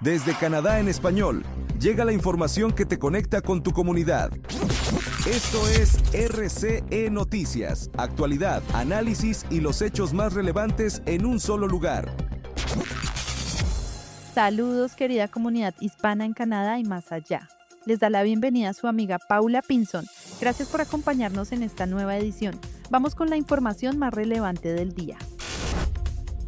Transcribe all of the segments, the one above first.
Desde Canadá en español, llega la información que te conecta con tu comunidad. Esto es RCE Noticias, actualidad, análisis y los hechos más relevantes en un solo lugar. Saludos, querida comunidad hispana en Canadá y más allá. Les da la bienvenida a su amiga Paula Pinson. Gracias por acompañarnos en esta nueva edición. Vamos con la información más relevante del día.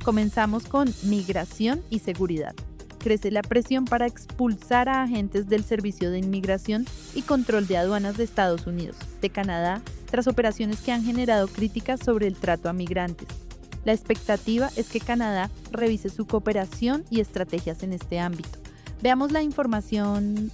Comenzamos con migración y seguridad. Crece la presión para expulsar a agentes del Servicio de Inmigración y Control de Aduanas de Estados Unidos, de Canadá, tras operaciones que han generado críticas sobre el trato a migrantes. La expectativa es que Canadá revise su cooperación y estrategias en este ámbito. Veamos la información.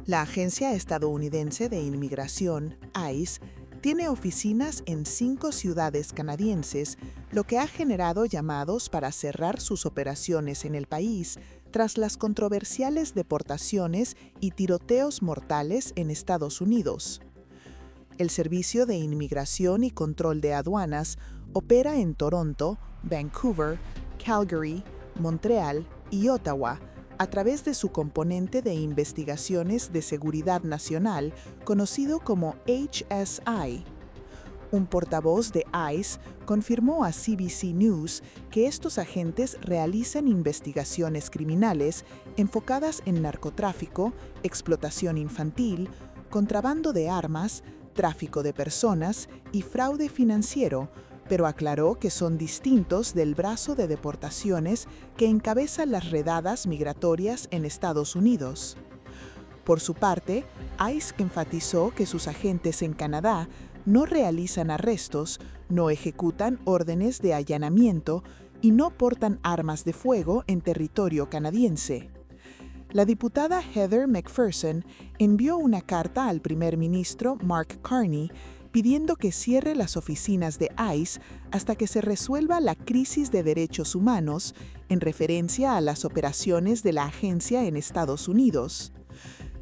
La Agencia Estadounidense de Inmigración, ICE, tiene oficinas en 5 ciudades canadienses, lo que ha generado llamados para cerrar sus operaciones en el país tras las controversiales deportaciones y tiroteos mortales en Estados Unidos. El Servicio de Inmigración y Control de Aduanas opera en Toronto, Vancouver, Calgary, Montreal y Ottawa, a través de su componente de investigaciones de seguridad nacional, conocido como HSI. Un portavoz de ICE confirmó a CBC News que estos agentes realizan investigaciones criminales enfocadas en narcotráfico, explotación infantil, contrabando de armas, tráfico de personas y fraude financiero, pero aclaró que son distintos del brazo de deportaciones que encabeza las redadas migratorias en Estados Unidos. Por su parte, ICE enfatizó que sus agentes en Canadá no realizan arrestos, no ejecutan órdenes de allanamiento y no portan armas de fuego en territorio canadiense. La diputada Heather McPherson envió una carta al primer ministro Mark Carney pidiendo que cierre las oficinas de ICE hasta que se resuelva la crisis de derechos humanos en referencia a las operaciones de la agencia en Estados Unidos.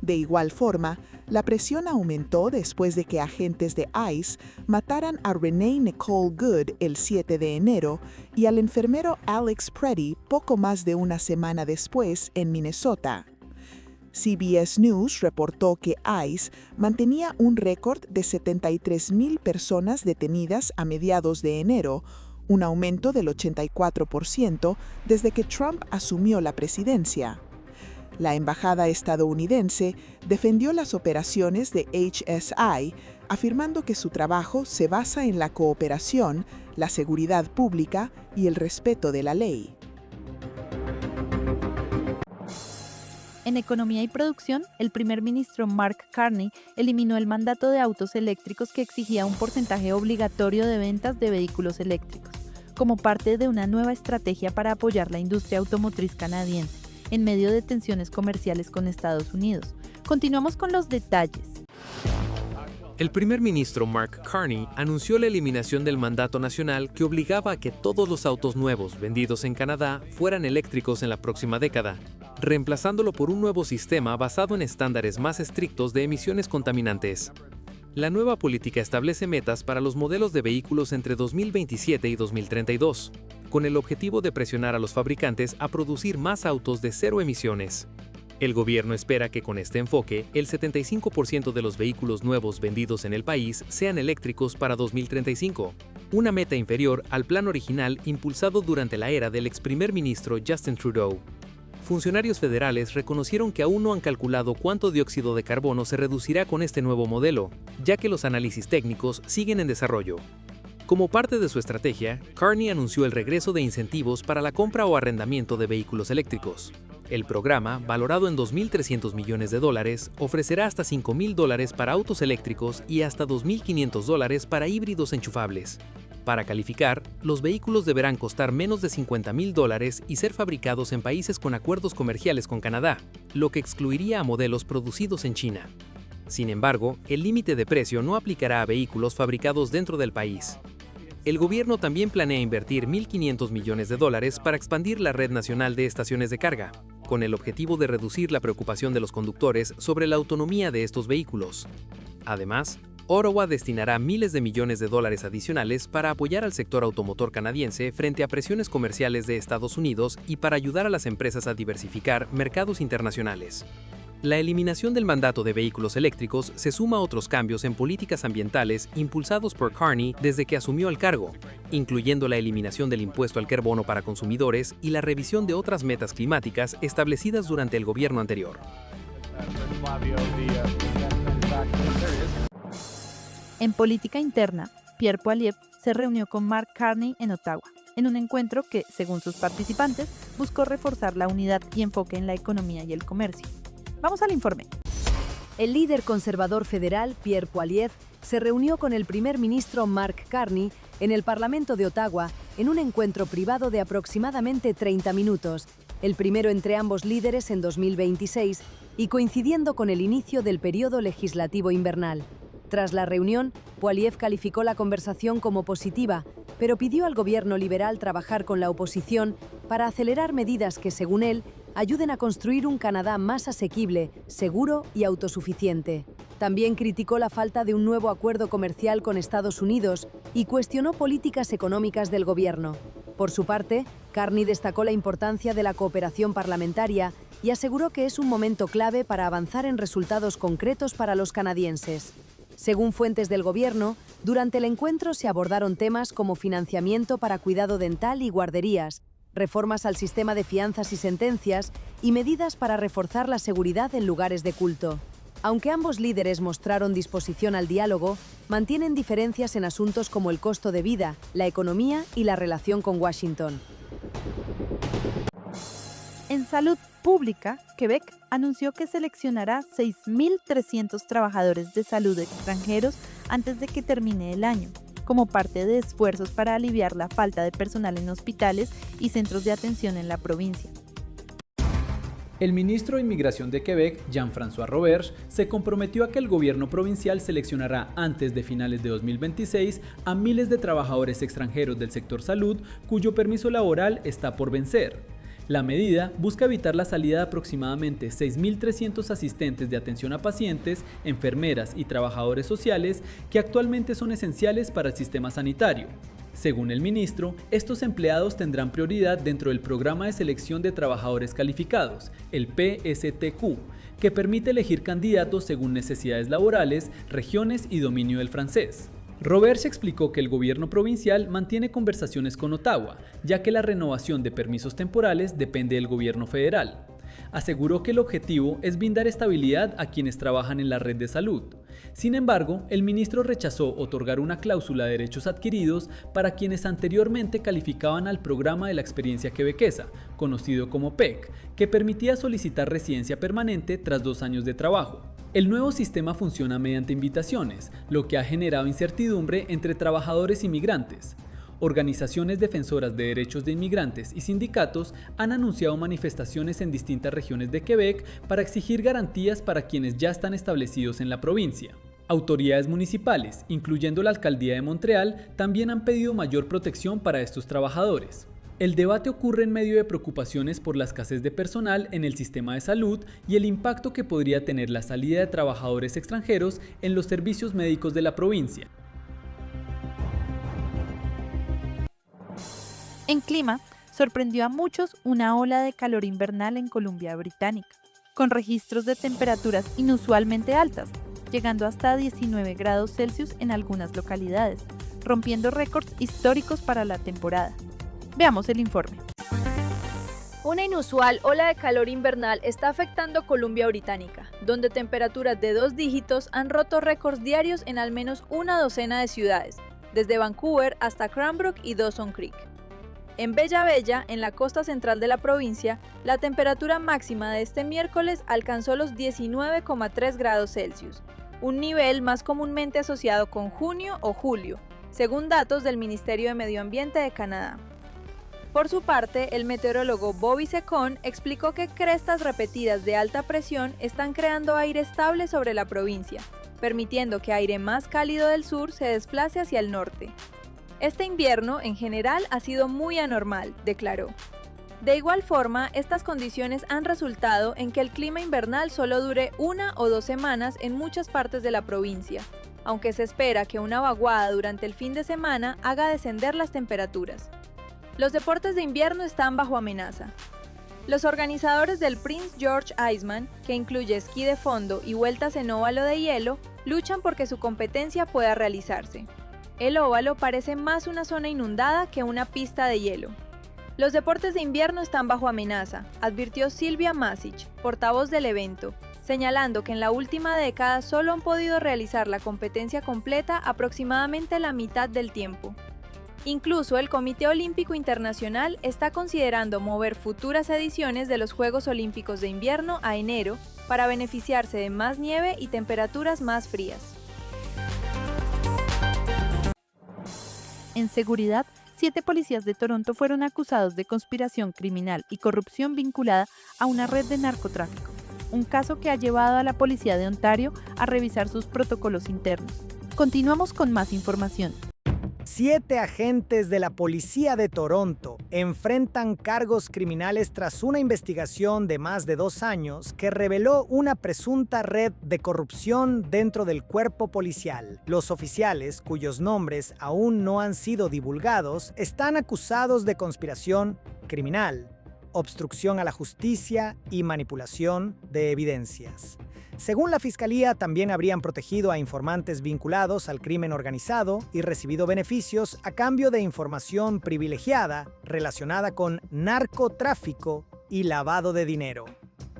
De igual forma, la presión aumentó después de que agentes de ICE mataran a Renee Nicole Good el 7 de enero y al enfermero Alex Preddy poco más de una semana después en Minnesota. CBS News reportó que ICE mantenía un récord de 73,000 personas detenidas a mediados de enero, un aumento del 84% desde que Trump asumió la presidencia. La embajada estadounidense defendió las operaciones de HSI, afirmando que su trabajo se basa en la cooperación, la seguridad pública y el respeto de la ley. En Economía y Producción, el primer ministro Mark Carney eliminó el mandato de autos eléctricos que exigía un porcentaje obligatorio de ventas de vehículos eléctricos, como parte de una nueva estrategia para apoyar la industria automotriz canadiense, en medio de tensiones comerciales con Estados Unidos. Continuamos con los detalles. El primer ministro Mark Carney anunció la eliminación del mandato nacional que obligaba a que todos los autos nuevos vendidos en Canadá fueran eléctricos en la próxima década, reemplazándolo por un nuevo sistema basado en estándares más estrictos de emisiones contaminantes. La nueva política establece metas para los modelos de vehículos entre 2027 y 2032, con el objetivo de presionar a los fabricantes a producir más autos de cero emisiones. El gobierno espera que con este enfoque, el 75% de los vehículos nuevos vendidos en el país sean eléctricos para 2035, una meta inferior al plan original impulsado durante la era del ex primer ministro Justin Trudeau. Funcionarios federales reconocieron que aún no han calculado cuánto dióxido de carbono se reducirá con este nuevo modelo, ya que los análisis técnicos siguen en desarrollo. Como parte de su estrategia, Carney anunció el regreso de incentivos para la compra o arrendamiento de vehículos eléctricos. El programa, valorado en $2.300 millones, ofrecerá hasta $5,000 para autos eléctricos y hasta $2.500 para híbridos enchufables. Para calificar, los vehículos deberán costar menos de $50,000 y ser fabricados en países con acuerdos comerciales con Canadá, lo que excluiría a modelos producidos en China. Sin embargo, el límite de precio no aplicará a vehículos fabricados dentro del país. El gobierno también planea invertir $1.500 millones para expandir la red nacional de estaciones de carga, con el objetivo de reducir la preocupación de los conductores sobre la autonomía de estos vehículos. Además, Ottawa destinará miles de millones de dólares adicionales para apoyar al sector automotor canadiense frente a presiones comerciales de Estados Unidos y para ayudar a las empresas a diversificar mercados internacionales. La eliminación del mandato de vehículos eléctricos se suma a otros cambios en políticas ambientales impulsados por Carney desde que asumió el cargo, incluyendo la eliminación del impuesto al carbono para consumidores y la revisión de otras metas climáticas establecidas durante el gobierno anterior. En política interna, Pierre Poilievre se reunió con Mark Carney en Ottawa, en un encuentro que, según sus participantes, buscó reforzar la unidad y enfoque en la economía y el comercio. Vamos al informe. El líder conservador federal, Pierre Poilievre, se reunió con el primer ministro Mark Carney en el Parlamento de Ottawa en un encuentro privado de aproximadamente 30 minutos, el primero entre ambos líderes en 2026 y coincidiendo con el inicio del periodo legislativo invernal. Tras la reunión, Poilievre calificó la conversación como positiva, pero pidió al gobierno liberal trabajar con la oposición para acelerar medidas que, según él, ayuden a construir un Canadá más asequible, seguro y autosuficiente. También criticó la falta de un nuevo acuerdo comercial con Estados Unidos y cuestionó políticas económicas del gobierno. Por su parte, Carney destacó la importancia de la cooperación parlamentaria y aseguró que es un momento clave para avanzar en resultados concretos para los canadienses. Según fuentes del gobierno, durante el encuentro se abordaron temas como financiamiento para cuidado dental y guarderías, reformas al sistema de fianzas y sentencias y medidas para reforzar la seguridad en lugares de culto. Aunque ambos líderes mostraron disposición al diálogo, mantienen diferencias en asuntos como el costo de vida, la economía y la relación con Washington. En salud pública, Quebec anunció que seleccionará 6.300 trabajadores de salud extranjeros antes de que termine el año, como parte de esfuerzos para aliviar la falta de personal en hospitales y centros de atención en la provincia. El ministro de Inmigración de Quebec, Jean-François Roberge, se comprometió a que el gobierno provincial seleccionará antes de finales de 2026 a miles de trabajadores extranjeros del sector salud cuyo permiso laboral está por vencer. La medida busca evitar la salida de aproximadamente 6.300 asistentes de atención a pacientes, enfermeras y trabajadores sociales que actualmente son esenciales para el sistema sanitario. Según el ministro, estos empleados tendrán prioridad dentro del Programa de Selección de Trabajadores Calificados, el PSTQ, que permite elegir candidatos según necesidades laborales, regiones y dominio del francés. Roberge explicó que el gobierno provincial mantiene conversaciones con Ottawa, ya que la renovación de permisos temporales depende del gobierno federal. Aseguró que el objetivo es brindar estabilidad a quienes trabajan en la red de salud. Sin embargo, el ministro rechazó otorgar una cláusula de derechos adquiridos para quienes anteriormente calificaban al programa de la experiencia quebequesa, conocido como PEC, que permitía solicitar residencia permanente tras 2 años de trabajo. El nuevo sistema funciona mediante invitaciones, lo que ha generado incertidumbre entre trabajadores inmigrantes. Organizaciones defensoras de derechos de inmigrantes y sindicatos han anunciado manifestaciones en distintas regiones de Quebec para exigir garantías para quienes ya están establecidos en la provincia. Autoridades municipales, incluyendo la Alcaldía de Montreal, también han pedido mayor protección para estos trabajadores. El debate ocurre en medio de preocupaciones por la escasez de personal en el sistema de salud y el impacto que podría tener la salida de trabajadores extranjeros en los servicios médicos de la provincia. En clima, sorprendió a muchos una ola de calor invernal en Columbia Británica, con registros de temperaturas inusualmente altas, llegando hasta 19 grados Celsius en algunas localidades, rompiendo récords históricos para la temporada. Veamos el informe. Una inusual ola de calor invernal está afectando Columbia Británica, donde temperaturas de 2 dígitos han roto récords diarios en al menos una docena de ciudades, desde Vancouver hasta Cranbrook y Dawson Creek. En Bella Bella, en la costa central de la provincia, la temperatura máxima de este miércoles alcanzó los 19,3 grados Celsius, un nivel más comúnmente asociado con junio o julio, según datos del Ministerio de Medio Ambiente de Canadá. Por su parte, el meteorólogo Bobby Secon explicó que crestas repetidas de alta presión están creando aire estable sobre la provincia, permitiendo que aire más cálido del sur se desplace hacia el norte. Este invierno, en general, ha sido muy anormal, declaró. De igual forma, estas condiciones han resultado en que el clima invernal solo dure 1 o 2 semanas en muchas partes de la provincia, aunque se espera que una vaguada durante el fin de semana haga descender las temperaturas. Los deportes de invierno están bajo amenaza. Los organizadores del Prince George Iceman, que incluye esquí de fondo y vueltas en óvalo de hielo, luchan porque su competencia pueda realizarse. El óvalo parece más una zona inundada que una pista de hielo. Los deportes de invierno están bajo amenaza, advirtió Silvia Masic, portavoz del evento, señalando que en la última década solo han podido realizar la competencia completa aproximadamente la mitad del tiempo. Incluso el Comité Olímpico Internacional está considerando mover futuras ediciones de los Juegos Olímpicos de Invierno a enero para beneficiarse de más nieve y temperaturas más frías. En seguridad, 7 policías de Toronto fueron acusados de conspiración criminal y corrupción vinculada a una red de narcotráfico, un caso que ha llevado a la policía de Ontario a revisar sus protocolos internos. Continuamos con más información. 7 agentes de la Policía de Toronto enfrentan cargos criminales tras una investigación de más de 2 años que reveló una presunta red de corrupción dentro del cuerpo policial. Los oficiales, cuyos nombres aún no han sido divulgados, están acusados de conspiración criminal, obstrucción a la justicia y manipulación de evidencias. Según la Fiscalía, también habrían protegido a informantes vinculados al crimen organizado y recibido beneficios a cambio de información privilegiada relacionada con narcotráfico y lavado de dinero.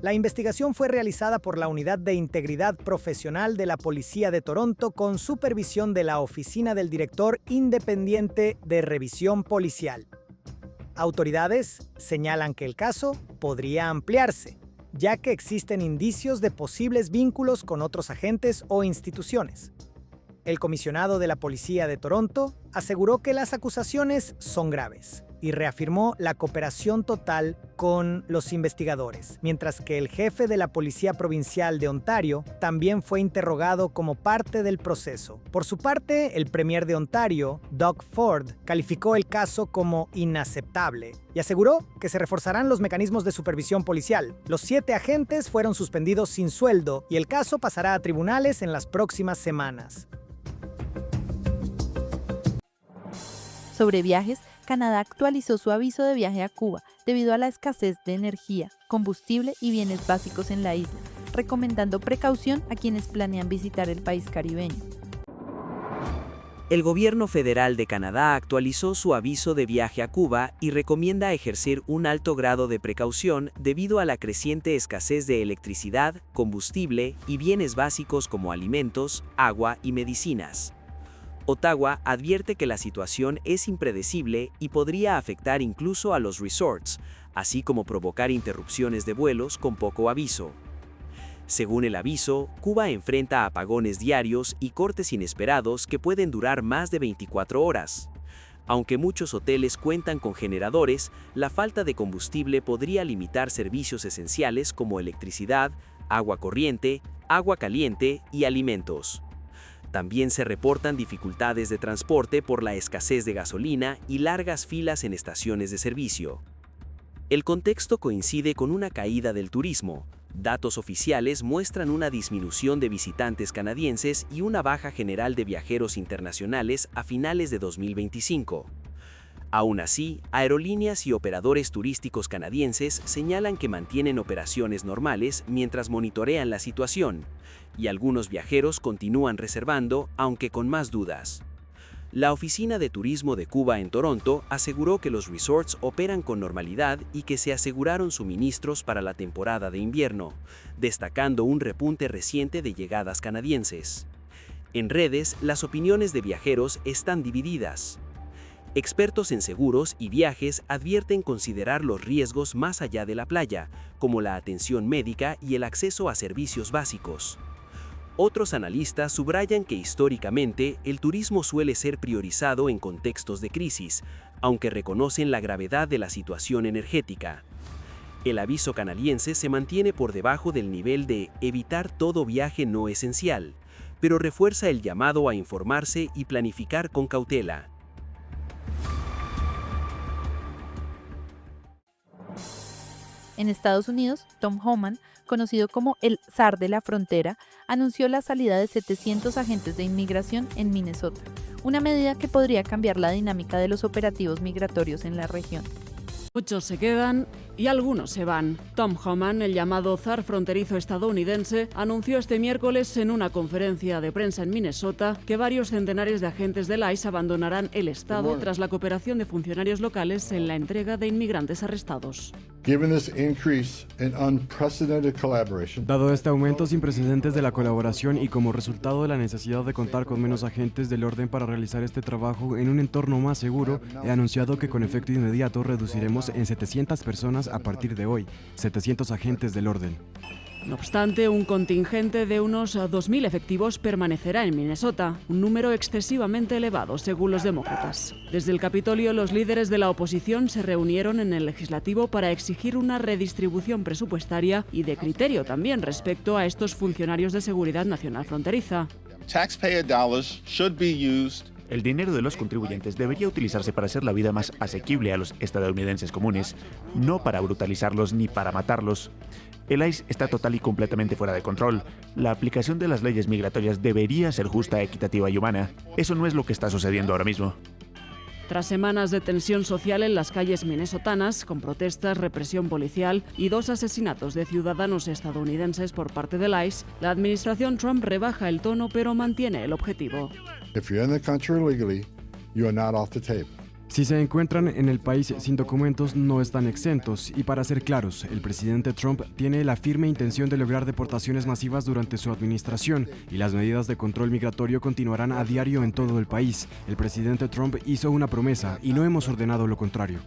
La investigación fue realizada por la Unidad de Integridad Profesional de la Policía de Toronto con supervisión de la Oficina del Director Independiente de Revisión Policial. Autoridades señalan que el caso podría ampliarse, ya que existen indicios de posibles vínculos con otros agentes o instituciones. El comisionado de la Policía de Toronto aseguró que las acusaciones son graves y reafirmó la cooperación total con los investigadores, mientras que el jefe de la Policía Provincial de Ontario también fue interrogado como parte del proceso. Por su parte, el premier de Ontario, Doug Ford, calificó el caso como inaceptable y aseguró que se reforzarán los mecanismos de supervisión policial. Los 7 agentes fueron suspendidos sin sueldo y el caso pasará a tribunales en las próximas semanas. Sobre viajes, Canadá actualizó su aviso de viaje a Cuba debido a la escasez de energía, combustible y bienes básicos en la isla, recomendando precaución a quienes planean visitar el país caribeño. El gobierno federal de Canadá actualizó su aviso de viaje a Cuba y recomienda ejercer un alto grado de precaución debido a la creciente escasez de electricidad, combustible y bienes básicos como alimentos, agua y medicinas. Ottawa advierte que la situación es impredecible y podría afectar incluso a los resorts, así como provocar interrupciones de vuelos con poco aviso. Según el aviso, Cuba enfrenta apagones diarios y cortes inesperados que pueden durar más de 24 horas. Aunque muchos hoteles cuentan con generadores, la falta de combustible podría limitar servicios esenciales como electricidad, agua corriente, agua caliente y alimentos. También se reportan dificultades de transporte por la escasez de gasolina y largas filas en estaciones de servicio. El contexto coincide con una caída del turismo. Datos oficiales muestran una disminución de visitantes canadienses y una baja general de viajeros internacionales a finales de 2025. Aún así, aerolíneas y operadores turísticos canadienses señalan que mantienen operaciones normales mientras monitorean la situación, y algunos viajeros continúan reservando, aunque con más dudas. La Oficina de Turismo de Cuba en Toronto aseguró que los resorts operan con normalidad y que se aseguraron suministros para la temporada de invierno, destacando un repunte reciente de llegadas canadienses. En redes, las opiniones de viajeros están divididas. Expertos en seguros y viajes advierten considerar los riesgos más allá de la playa, como la atención médica y el acceso a servicios básicos. Otros analistas subrayan que históricamente el turismo suele ser priorizado en contextos de crisis, aunque reconocen la gravedad de la situación energética. El aviso canadiense se mantiene por debajo del nivel de evitar todo viaje no esencial, pero refuerza el llamado a informarse y planificar con cautela. En Estados Unidos, Tom Homan, conocido como el zar de la frontera, anunció la salida de 700 agentes de inmigración en Minnesota, una medida que podría cambiar la dinámica de los operativos migratorios en la región. Muchos se quedan y algunos se van. Tom Homan, el llamado zar fronterizo estadounidense, anunció este miércoles en una conferencia de prensa en Minnesota que varios centenares de agentes del ICE abandonarán el estado tras la cooperación de funcionarios locales en la entrega de inmigrantes arrestados. Dado este aumento sin precedentes de la colaboración y como resultado de la necesidad de contar con menos agentes del orden para realizar este trabajo en un entorno más seguro, he anunciado que con efecto inmediato reduciremos en 700 personas a partir de hoy, 700 agentes del orden. No obstante, un contingente de unos 2.000 efectivos permanecerá en Minnesota, un número excesivamente elevado según los demócratas. Desde el Capitolio, los líderes de la oposición se reunieron en el legislativo para exigir una redistribución presupuestaria y de criterio también respecto a estos funcionarios de seguridad nacional fronteriza. El dinero de los contribuyentes debería utilizarse para hacer la vida más asequible a los estadounidenses comunes, no para brutalizarlos ni para matarlos. El ICE está total y completamente fuera de control. La aplicación de las leyes migratorias debería ser justa, equitativa y humana. Eso no es lo que está sucediendo ahora mismo. Tras semanas de tensión social en las calles minnesotanas, con protestas, represión policial y 2 asesinatos de ciudadanos estadounidenses por parte del ICE, la administración Trump rebaja el tono pero mantiene el objetivo. Si se encuentran en el país sin documentos, no están exentos. Y para ser claros, el presidente Trump tiene la firme intención de lograr deportaciones masivas durante su administración y las medidas de control migratorio continuarán a diario en todo el país. El presidente Trump hizo una promesa y no hemos ordenado lo contrario.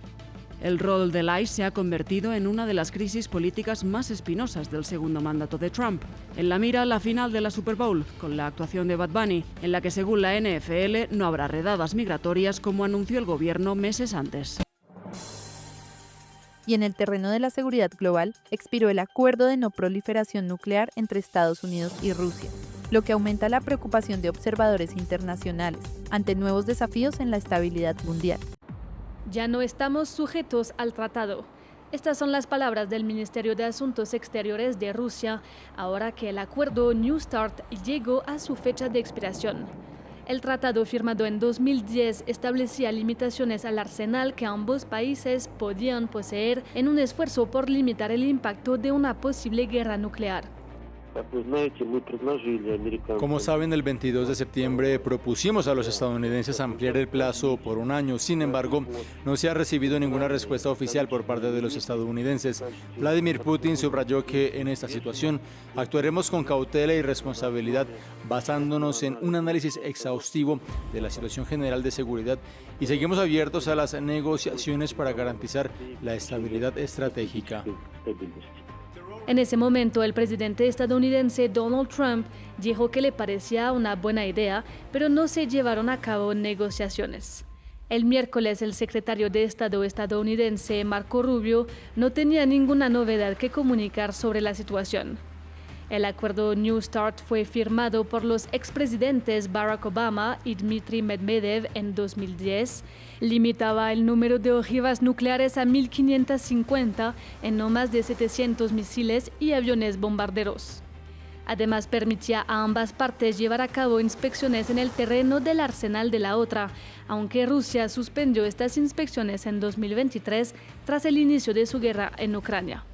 El rol del ICE se ha convertido en una de las crisis políticas más espinosas del segundo mandato de Trump. En la mira, la final de la Super Bowl, con la actuación de Bad Bunny, en la que según la NFL no habrá redadas migratorias como anunció el gobierno meses antes. Y en el terreno de la seguridad global, expiró el acuerdo de no proliferación nuclear entre Estados Unidos y Rusia, lo que aumenta la preocupación de observadores internacionales ante nuevos desafíos en la estabilidad mundial. Ya no estamos sujetos al tratado. Estas son las palabras del Ministerio de Asuntos Exteriores de Rusia, ahora que el acuerdo New START llegó a su fecha de expiración. El tratado firmado en 2010 establecía limitaciones al arsenal que ambos países podían poseer en un esfuerzo por limitar el impacto de una posible guerra nuclear. Como saben, el 22 de septiembre propusimos a los estadounidenses ampliar el plazo por 1 año. Sin embargo, no se ha recibido ninguna respuesta oficial por parte de los estadounidenses. Vladimir Putin subrayó que en esta situación actuaremos con cautela y responsabilidad, basándonos en un análisis exhaustivo de la situación general de seguridad y seguimos abiertos a las negociaciones para garantizar la estabilidad estratégica. En ese momento, el presidente estadounidense Donald Trump dijo que le parecía una buena idea, pero no se llevaron a cabo negociaciones. El miércoles, el secretario de Estado estadounidense Marco Rubio no tenía ninguna novedad que comunicar sobre la situación. El acuerdo New START fue firmado por los expresidentes Barack Obama y Dmitry Medvedev en 2010. Limitaba el número de ojivas nucleares a 1.550 en no más de 700 misiles y aviones bombarderos. Además, permitía a ambas partes llevar a cabo inspecciones en el terreno del arsenal de la otra, aunque Rusia suspendió estas inspecciones en 2023 tras el inicio de su guerra en Ucrania.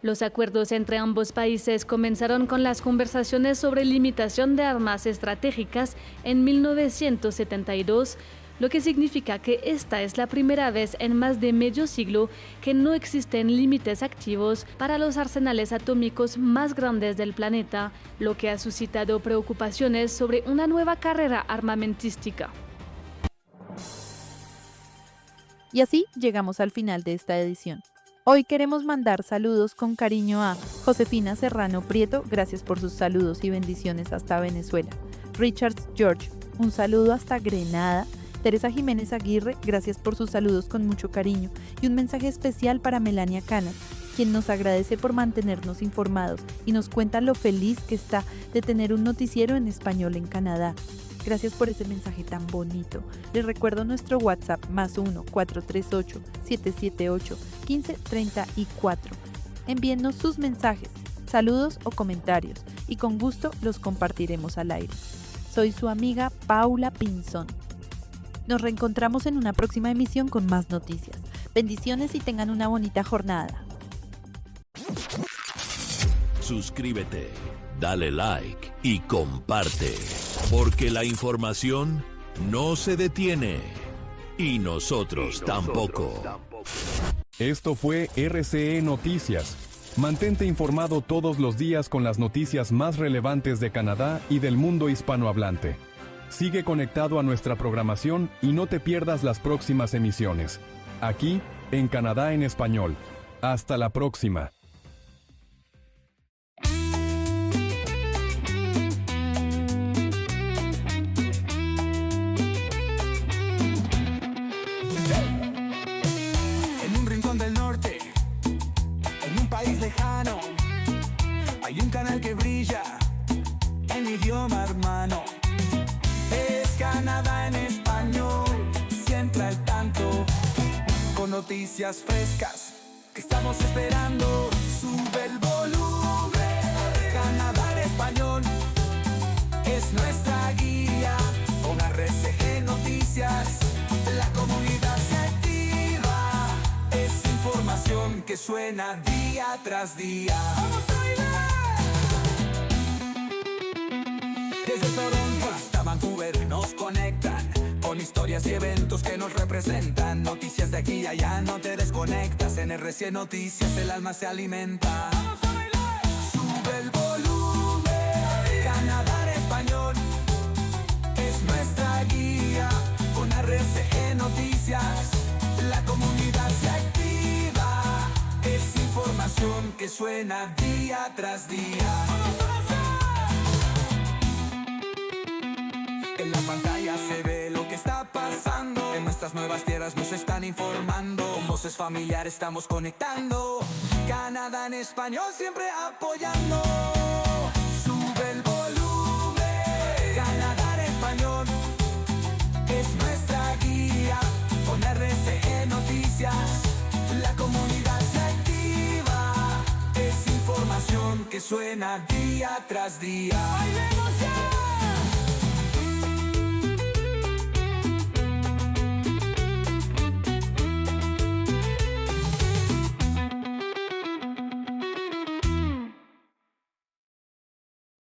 Los acuerdos entre ambos países comenzaron con las conversaciones sobre limitación de armas estratégicas en 1972, lo que significa que esta es la primera vez en más de medio siglo que no existen límites activos para los arsenales atómicos más grandes del planeta, lo que ha suscitado preocupaciones sobre una nueva carrera armamentística. Y así llegamos al final de esta edición. Hoy queremos mandar saludos con cariño a Josefina Serrano Prieto, gracias por sus saludos y bendiciones hasta Venezuela. Richard George, un saludo hasta Grenada. Teresa Jiménez Aguirre, gracias por sus saludos con mucho cariño. Y un mensaje especial para Melania Cana, quien nos agradece por mantenernos informados y nos cuenta lo feliz que está de tener un noticiero en español en Canadá. Gracias por ese mensaje tan bonito. Les recuerdo nuestro WhatsApp +1 438 778 1534. Envíennos sus mensajes, saludos o comentarios y con gusto los compartiremos al aire. Soy su amiga Paula Pinzón. Nos reencontramos en una próxima emisión con más noticias. Bendiciones y tengan una bonita jornada. Suscríbete, dale like y comparte, porque la información no se detiene y nosotros tampoco. Esto fue RCE Noticias. Mantente informado todos los días con las noticias más relevantes de Canadá y del mundo hispanohablante. Sigue conectado a nuestra programación y no te pierdas las próximas emisiones. Aquí, en Canadá en Español. Hasta la próxima. En un rincón del norte, en un país lejano, hay un canal que brilla en idioma hermano. Es Canadá en español, siempre al tanto, con noticias frescas que estamos esperando. Sube el volumen, Canadá en español es nuestra guía. Con RCE Noticias, la comunidad se activa. Es información que suena día tras día. ¡Vamos a bailar! Desde Toronto hasta Vancouver nos conectan con historias y eventos que nos representan. Noticias de aquí y allá, no te desconectas. En RCE Noticias el alma se alimenta. ¡Vamos a bailar! Sube el volumen, Canadá en español es nuestra guía. Con RCE Noticias la comunidad se activa. Es información que suena día tras día. En la pantalla se ve lo que está pasando. En nuestras nuevas tierras nos están informando. Con voces familiares estamos conectando. Canadá en español siempre apoyando. Sube el volumen, Canadá en español es nuestra guía. Con RCE Noticias la comunidad se activa. Es información que suena día tras día. ¡Bailemos ya!